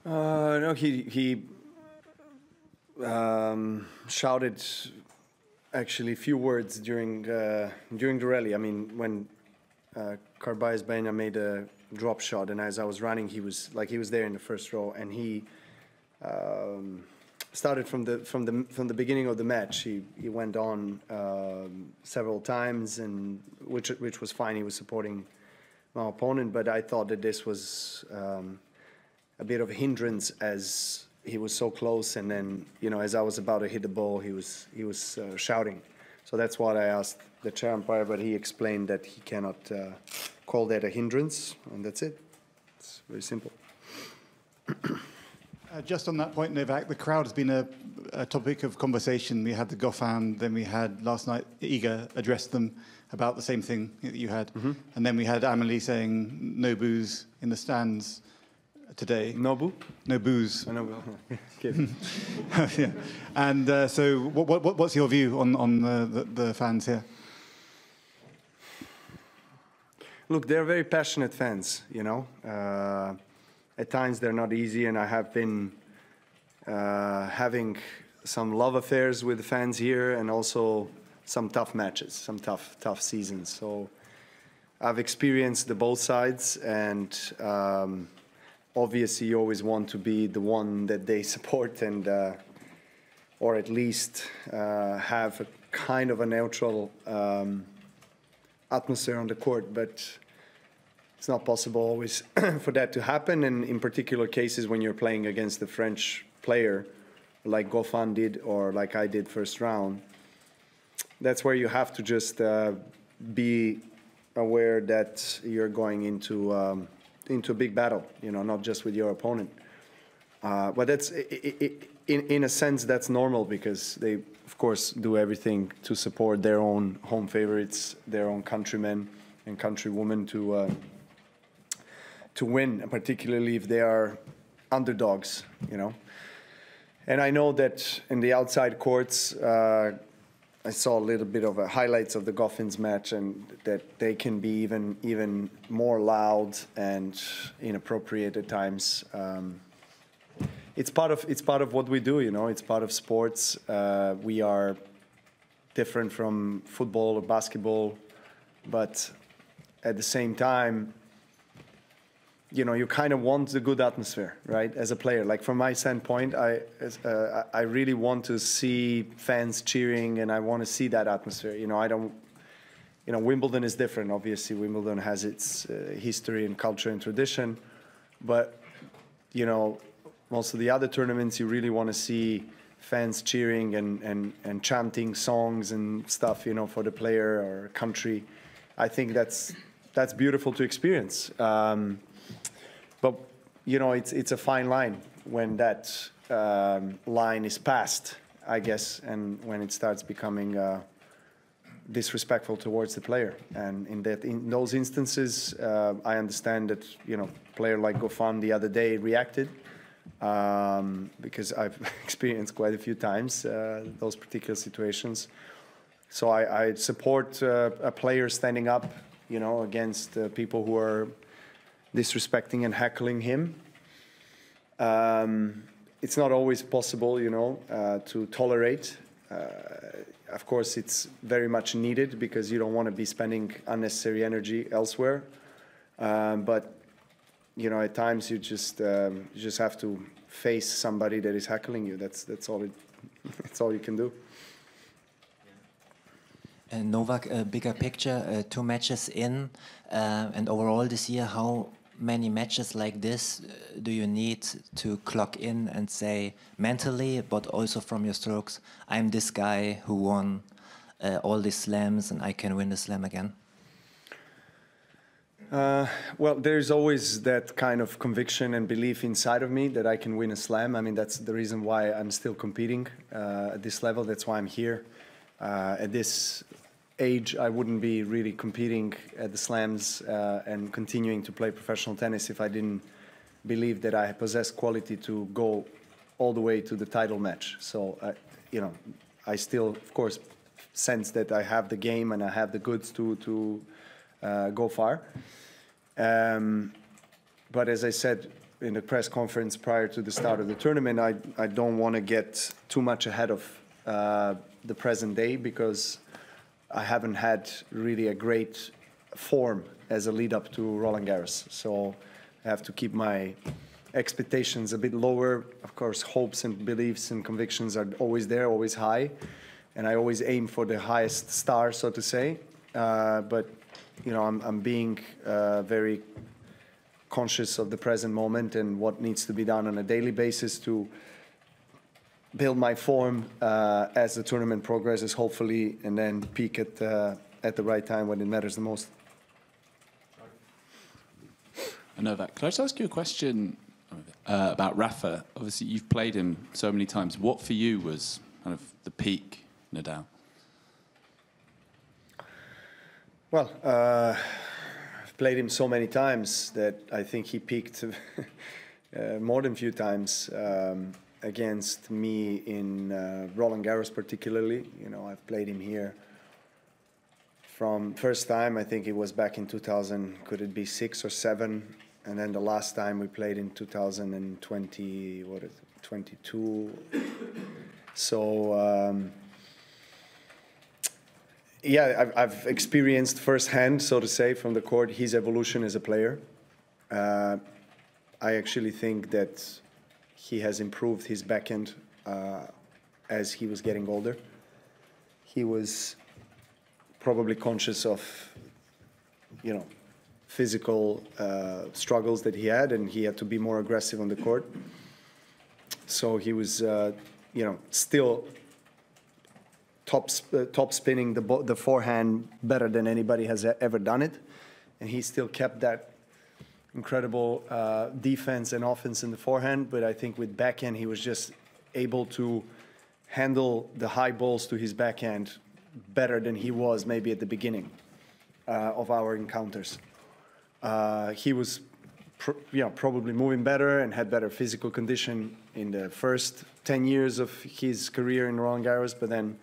No, he shouted actually a few words during the rally. I mean, when Carballes Baena made a drop shot, and as I was running, he was there in the first row, and he started from the beginning of the match. He went on several times, and which was fine. He was supporting my opponent, but I thought that this was a bit of a hindrance as he was so close, and then, you know, as I was about to hit the ball, he was shouting. So that's what I asked the chair umpire, but he explained that he cannot call that a hindrance, and that's it. It's very simple. Just on that point, Novak, the crowd has been a topic of conversation. We had the Goffin, then we had last night Iga addressed them about the same thing that you had, and then we had Amelie saying no booze in the stands today. No boo? No booze. No boo. Yeah. And so what's your view on the fans here? Look, they're very passionate fans, you know. At times they're not easy, and I have been having some love affairs with the fans here, and also some tough matches, some tough seasons. So I've experienced the both sides, and obviously you always want to be the one that they support, and or at least have a kind of a neutral atmosphere on the court, but it's not possible always for that to happen, and in particular cases when you're playing against a French player like Goffin did, or like I did first round, that's where you have to just be aware that you're going into a big battle, you know, not just with your opponent. But that's, in a sense, that's normal, because they, of course, do everything to support their own home favorites, their own countrymen and countrywomen to win, particularly if they are underdogs, you know. And I know that in the outside courts, I saw a little bit of highlights of the Goffin's match, and that they can be even more loud and inappropriate at times. It's part of what we do, you know. It's part of sports. We are different from football or basketball, but at the same time, you know, you kind of want the good atmosphere, right? As a player, like from my standpoint, I really want to see fans cheering, and I want to see that atmosphere. You know, I don't. You know, Wimbledon is different. Obviously, Wimbledon has its history and culture and tradition, but you know, most of the other tournaments, you really want to see fans cheering and chanting songs and stuff, you know, for the player or country. I think that's beautiful to experience. But, you know, it's a fine line when that line is passed, I guess, and when it starts becoming disrespectful towards the player. And in those instances, I understand that, you know, a player like Goffin the other day reacted, because I've experienced quite a few times those particular situations. So I support a player standing up, you know, against people who are disrespecting and heckling him. It's not always possible, you know, to tolerate. Of course, it's very much needed, because you don't want to be spending unnecessary energy elsewhere. But you know, at times you just have to face somebody that is heckling you. That's all you can do. Novak, a bigger picture, 2 matches in, and overall this year, how many matches like this do you need to clock in and say mentally, but also from your strokes, I'm this guy who won all these slams and I can win the slam again? Well, there's always that kind of conviction and belief inside of me that I can win a slam. I mean, that's the reason why I'm still competing at this level. That's why I'm here. At this age, I wouldn't be really competing at the slams and continuing to play professional tennis if I didn't believe that I possess quality to go all the way to the title match. So, you know, I still, of course, sense that I have the game and I have the goods to go far. But as I said, in the press conference prior to the start of the tournament, I don't want to get too much ahead of the present day, because I haven't had really a great form as a lead up to Roland-Garros. So I have to keep my expectations a bit lower. Of course, hopes and beliefs and convictions are always there, always high. And I always aim for the highest star, so to say. But, you know, I'm being very conscious of the present moment and what needs to be done on a daily basis to build my form as the tournament progresses, hopefully, and then peak at the right time when it matters the most. Novak, could I just ask you a question about Rafa? Obviously, you've played him so many times. What for you was kind of the peak Nadal? Well, I've played him so many times that I think he peaked more than a few times against me in Roland-Garros particularly. You know, I've played him here from first time, I think it was back in 2000, could it be 6 or 7? And then the last time we played in 2020, what is it, 22. So, yeah, I've experienced firsthand, so to say, from the court, his evolution as a player. I actually think that he has improved his backhand as he was getting older. He was probably conscious of, you know, physical struggles that he had, and he had to be more aggressive on the court. So he was, you know, still top spinning the forehand better than anybody has ever done it, and he still kept that incredible defense and offense in the forehand. But I think with backhand, he was just able to handle the high balls to his backhand better than he was maybe at the beginning of our encounters. He was, you know, probably moving better and had better physical condition in the first 10 years of his career in Roland-Garros, but then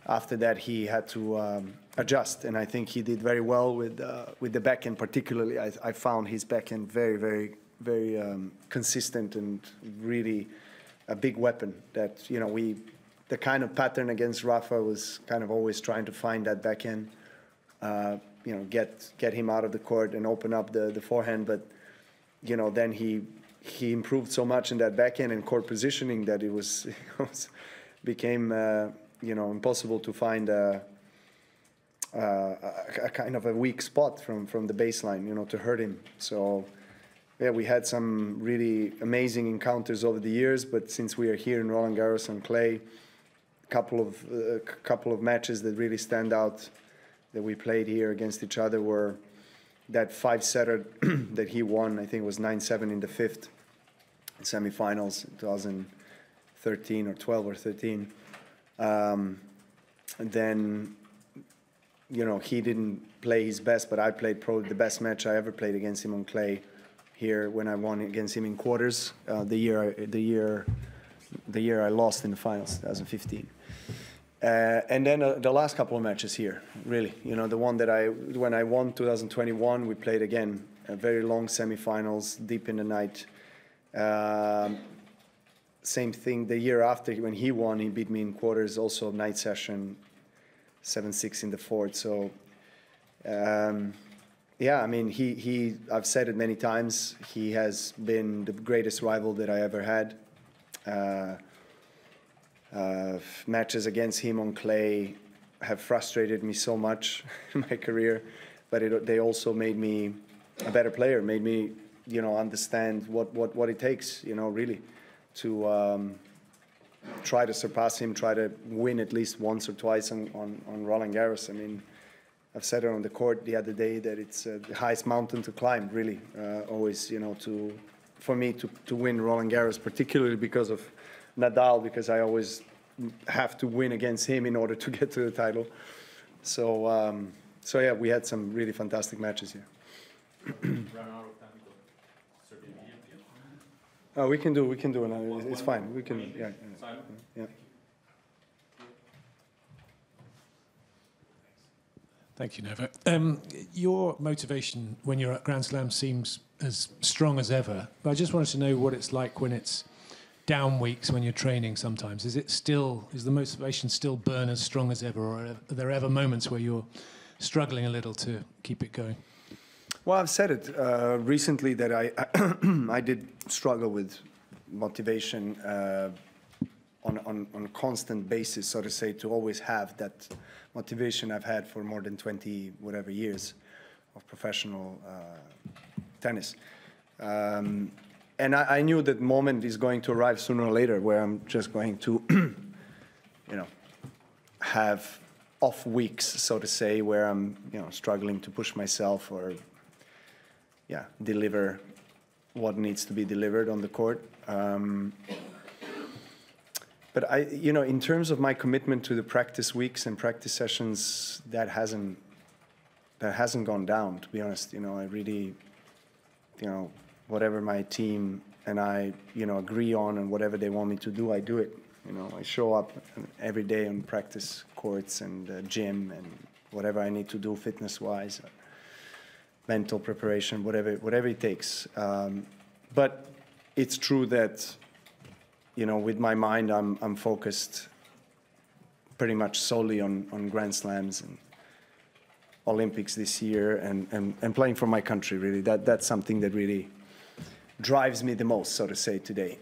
after that he had to adjust, and I think he did very well with the backhand particularly. I found his backhand very, very, very consistent and really a big weapon that, you know, the kind of pattern against Rafa was kind of always trying to find that backhand, you know, get him out of the court and open up the forehand. But, you know, then he improved so much in that backhand and court positioning that it was became you know, impossible to find a kind of a weak spot from the baseline, you know, to hurt him. So yeah, we had some really amazing encounters over the years, but since we are here in Roland-Garros on clay, a couple of matches that really stand out that we played here against each other were that 5-setter that he won. I think it was 9-7 in the fifth semifinals in 2013 or 12 or 13. And then, you know, he didn't play his best, but I played probably the best match I ever played against him on clay here when I won against him in quarters. The year I lost in the finals, 2015. And then the last couple of matches here, really, you know, the one that when I won 2021, we played again a very long semifinals, deep in the night. Same thing the year after when he won, he beat me in quarters, also night session, 7-6 in the fourth. So, yeah, I mean, I've said it many times, he has been the greatest rival that I ever had. Matches against him on clay have frustrated me so much in my career, but they also made me a better player, made me, you know, understand what it takes, you know, really, to try to surpass him, try to win at least once or twice on Roland-Garros. I mean, I've said it on the court the other day that it's the highest mountain to climb, really, always, you know, for me to win Roland-Garros, particularly because of Nadal, because I always have to win against him in order to get to the title. So, so yeah, we had some really fantastic matches here. Oh, we can do another. It's fine. We can. Yeah. Yeah. Thank you, Novak. Your motivation when you're at Grand Slam seems as strong as ever, but I just wanted to know what it's like when it's down weeks when you're training sometimes. Is the motivation still burn as strong as ever, or are there ever moments where you're struggling a little to keep it going? Well, I've said it recently that I did struggle with motivation on a constant basis, so to say, to always have that motivation I've had for more than 20 whatever years of professional tennis. And I knew that moment is going to arrive sooner or later where I'm just going to, you know, have off weeks, so to say, where I'm, you know, struggling to push myself or, yeah, deliver what needs to be delivered on the court. But you know, in terms of my commitment to the practice weeks and practice sessions, that hasn't gone down, to be honest. You know, I really, you know, whatever my team and I, you know, agree on and whatever they want me to do, I do it. You know, I show up every day on practice courts and gym and whatever I need to do fitness-wise, mental preparation, whatever it takes. But it's true that, you know, with my mind, I'm focused pretty much solely on Grand Slams and Olympics this year and playing for my country, really. That's something that really drives me the most, so to say, today.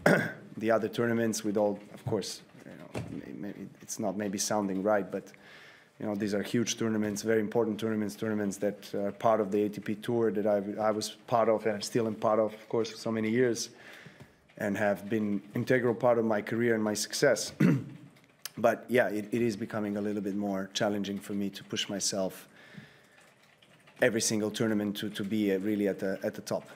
The other tournaments with all, of course, you know, maybe it's not maybe sounding right, but, you know, these are huge tournaments, very important tournaments that are part of the ATP Tour that I was part of and I'm still in part of course, for so many years, and have been integral part of my career and my success. But yeah, it is becoming a little bit more challenging for me to push myself every single tournament to be really at the top.